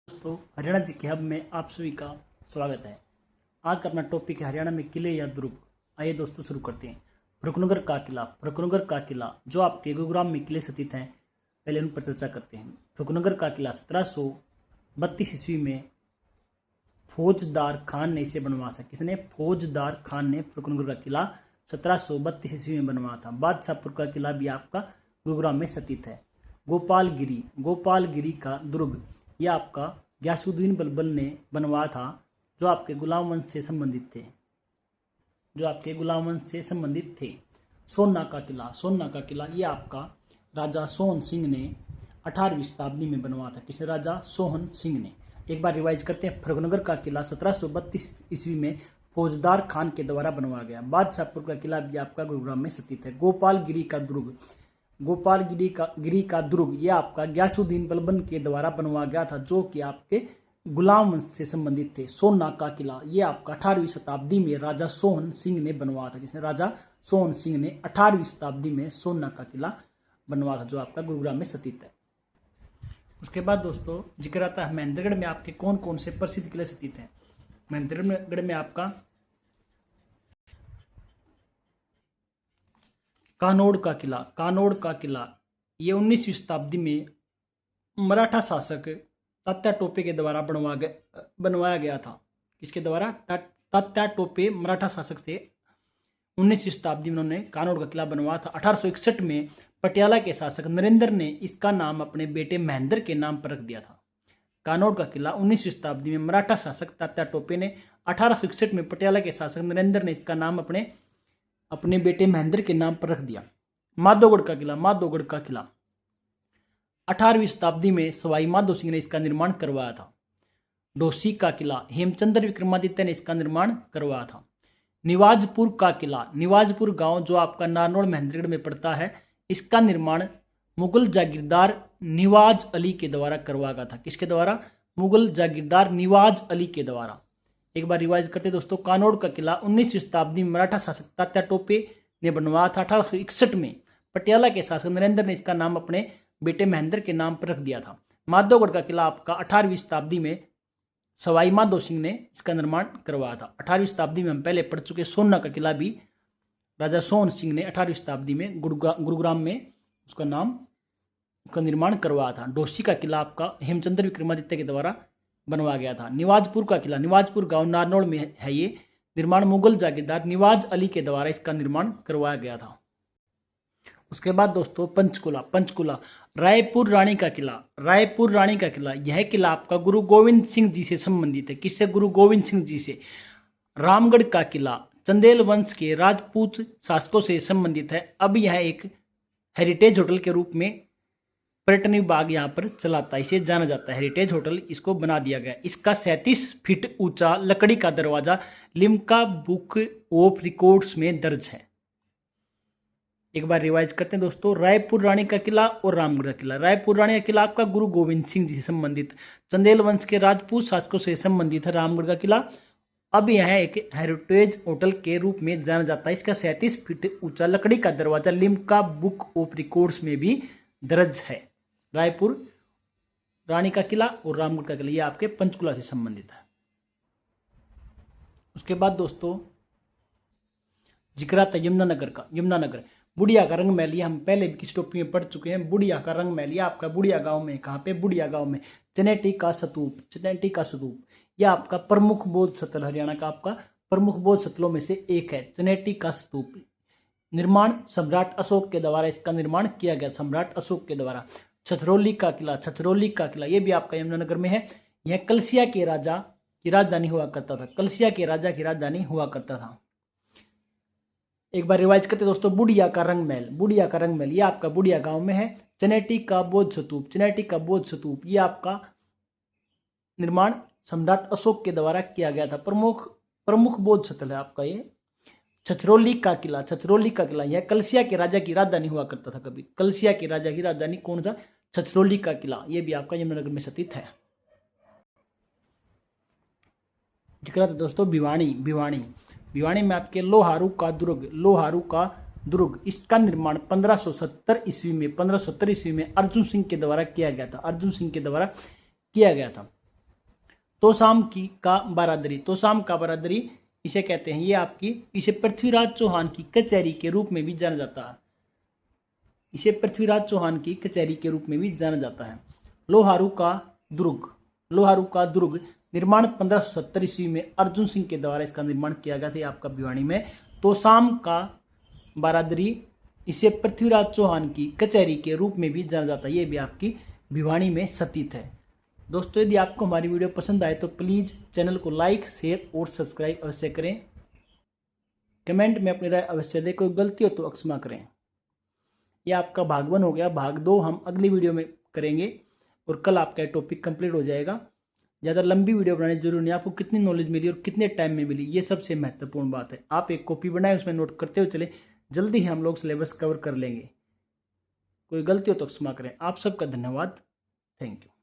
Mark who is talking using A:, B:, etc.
A: दोस्तों, हरियाणा जी के हब में आप सभी का स्वागत है। आज का अपना टॉपिक है हरियाणा में किले या दुर्ग। आइए दोस्तों शुरू करते हैं। फरुखनगर का किला जो आपके गुरुग्राम में किले स्थित हैं, पहले उन पर चर्चा करते हैं। फरुखनगर का किला 1732 ईस्वी में फौजदार खान ने इसे बनवाया था। किसने? फौजदार खान ने फरुखनगर का किला 1732 ईस्वी में बनवाया था। बादशाहपुर का किला भी आपका गुरुग्राम में स्थित है। गोपालगिरी का दुर्ग यह आपका गयासुद्दीन बलबल ने बनवाया था, जो आपके गुलाम वंश से संबंधित थे। सोन्ना का किला यह आपका राजा सोहन सिंह ने 18वीं शताब्दी में बनवाया था। किसने? राजा सोहन सिंह ने। एक बार रिवाइज करते हैं। फरुखनगर का किला 1732 ईस्वी में फौजदार खान के द्वारा बनवाया गया। बादशाहपुर का किला भी आपका गुरुग्राम में स्थित है। गोपालगिरी का दुर्ग यह आपका गयासुद्दीन बलबन के द्वारा बनवाया गया था, जो कि आपके गुलाम वंश से संबंधित थे। सोन्ना का किला यह आपका 18वीं शताब्दी में राजा सोहन सिंह ने बनवाया था। किसने? राजा सोहन सिंह ने 18वीं शताब्दी में सोन्ना का किला बनवाया था, जो आपका गुरुग्राम में स्थित है। उसके बाद दोस्तों जिक्र आता है महेंद्रगढ़ में आपके कौन कौन से प्रसिद्ध किले स्थित हैं। महेंद्रगढ़ में आपका कानोड़ का किला ये 19वीं शताब्दी में मराठा शासक तात्या टोपे के द्वारा बनवाया गया था। किसके द्वारा? तात्या टोपे मराठा शासक थे। 19वीं शताब्दी में उन्होंने कानोड़ का किला बनवाया था। 1861 में पटियाला के शासक नरेंद्र ने इसका नाम अपने बेटे महेंद्र के नाम पर रख दिया था। कानोड़ का किला 19वीं शताब्दी में मराठा शासक तात्या टोपे ने 1861 में पटियाला के शासक नरेंद्र ने इसका नाम अपने बेटे महेंद्र के नाम पर रख दिया। माधोगढ़ का किला 18वीं शताब्दी में सवाई माधो सिंह ने इसका निर्माण करवाया था। डोसी का किला हेमचंद्र विक्रमादित्य ने इसका निर्माण करवाया था। निवाजपुर गांव जो आपका नारनौल महेंद्रगढ़ में पड़ता है, इसका निर्माण मुगल जागीरदार निवाज अली के द्वारा करवाया गया था। किसके द्वारा? मुगल जागीरदार निवाज अली के द्वारा। एक बार रिवाइज करते दोस्तों। कानोड़ का किला 19वीं शताब्दी में मराठा शासक तात्या टोपे ने बनवाया था। 1861 में पटियाला के शासक नरेंद्र ने इसका नाम अपने बेटे महेंद्र के नाम पर रख दिया था। माधोगढ़ का किला आपका 18वीं शताब्दी में सवाई माधो सिंह ने इसका निर्माण करवाया था। 18वीं शताब्दी में हम पहले पढ़ चुके सोन्ना का किला भी राजा सोहन सिंह ने 18वीं शताब्दी में गुरुग्राम में उसका निर्माण करवाया था। डोसी का किला आपका हेमचंद्र विक्रमादित्य के द्वारा बनवाया गया था। निवाजपुर गांव नारनौल में है। ये निर्माण मुगल जागीरदार निवाज अली के द्वारा इसका निर्माण करवाया गया था। उसके बाद दोस्तों पंचकुला रायपुर रानी का किला यह किला आपका गुरु गोविंद सिंह जी से संबंधित है। किससे? गुरु गोविंद सिंह जी से। रामगढ़ का किला चंदेल वंश के राजपूत शासकों से संबंधित है। अब यह एक हेरिटेज होटल के रूप में पर्यटन विभाग यहाँ पर चलाता है, इसे जाना जाता है। हेरिटेज होटल इसको बना दिया गया। इसका 37 फीट ऊंचा लकड़ी का दरवाजा लिम्का बुक ऑफ रिकॉर्ड्स में दर्ज है। एक बार रिवाइज करते हैं दोस्तों। रायपुर रानी का किला और रामगढ़ का किला। रायपुर रानी का किला आपका गुरु गोविंद सिंह जी से संबंधित, चंदेल वंश के राजपूत शासकों से संबंधित है। रामगढ़ का किला अब यह एक हेरिटेज होटल के रूप में जाना जाता है। इसका 37 फीट ऊंचा लकड़ी का दरवाजा लिम्का बुक ऑफ रिकॉर्ड्स में भी दर्ज है। रायपुर रानी का किला और रामगढ़ का किला ये आपके पंचकुला से संबंधित है। उसके बाद दोस्तों जिक्र आता है यमुनानगर। बुढ़िया का रंग महल, हम पहले भी किसी टॉपिक में पढ़ चुके हैं। बुढ़िया का रंग महल आपका बुढ़िया गांव में। कहाँ पे? बुढ़िया गांव में। चनेटी का स्तूप यह आपका प्रमुख बौद्ध स्थल, हरियाणा का आपका प्रमुख बौद्ध स्थलों में से एक है। चनेटी का स्तूप निर्माण सम्राट अशोक के द्वारा इसका निर्माण किया गया। सम्राट अशोक के द्वारा। छछरौली का किला ये भी आपका यमुनानगर में है। यह कलसिया के राजा की राजधानी हुआ करता था। एक बार रिवाइज करते दोस्तों। बुढ़िया का रंग महल ये आपका बुढ़िया गांव में है। चनेटी का बौद्ध स्तूप ये आपका निर्माण सम्राट अशोक के द्वारा किया गया था। प्रमुख बौद्ध स्थल है आपका ये। छछरौली का किला यह कलसिया के राजा की राजधानी हुआ करता था। कभी कलसिया के राजा की राजधानी कौन सा? छछरौली का किला। यह भी आपका यमुनानगर में स्थित है। जिक्र आता है दोस्तों भिवानी में आपके लोहारू का दुर्ग इसका निर्माण 1570 ईस्वी में अर्जुन सिंह के द्वारा किया गया था। तोसाम की का बारादरी, तोसाम का बारादरी इसे कहते हैं, ये आपकी, इसे पृथ्वीराज चौहान की कचहरी के रूप में भी जाना जाता है, इसे पृथ्वीराज चौहान की कचहरी के रूप में भी जाना जाता है। लोहारू का दुर्ग, लोहारू का दुर्ग निर्माण 1570 ईस्वी में अर्जुन सिंह के द्वारा इसका निर्माण किया गया था, आपका भिवानी में। तोसाम का बारादरी इसे पृथ्वीराज चौहान की कचहरी के रूप में भी जाना जाता है, ये भी आपकी भिवानी में स्थित है। दोस्तों यदि आपको हमारी वीडियो पसंद आए तो प्लीज़ चैनल को लाइक, शेयर और सब्सक्राइब अवश्य करें। कमेंट में अपनी राय अवश्य दें, कोई गलती हो तो क्षमा करें। यह आपका भाग 1 हो गया, भाग 2 हम अगली वीडियो में करेंगे और कल आपका टॉपिक कंप्लीट हो जाएगा। ज़्यादा लंबी वीडियो बनानी जरूरी नहीं, आपको कितनी नॉलेज मिली और कितने टाइम में मिली ये सबसे महत्वपूर्ण बात है। आप एक कॉपी बनाएं, उसमें नोट करते हुए चले, जल्दी ही हम लोग सिलेबस कवर कर लेंगे। कोई गलती हो तो क्षमा करें। आप सबका धन्यवाद, थैंक यू।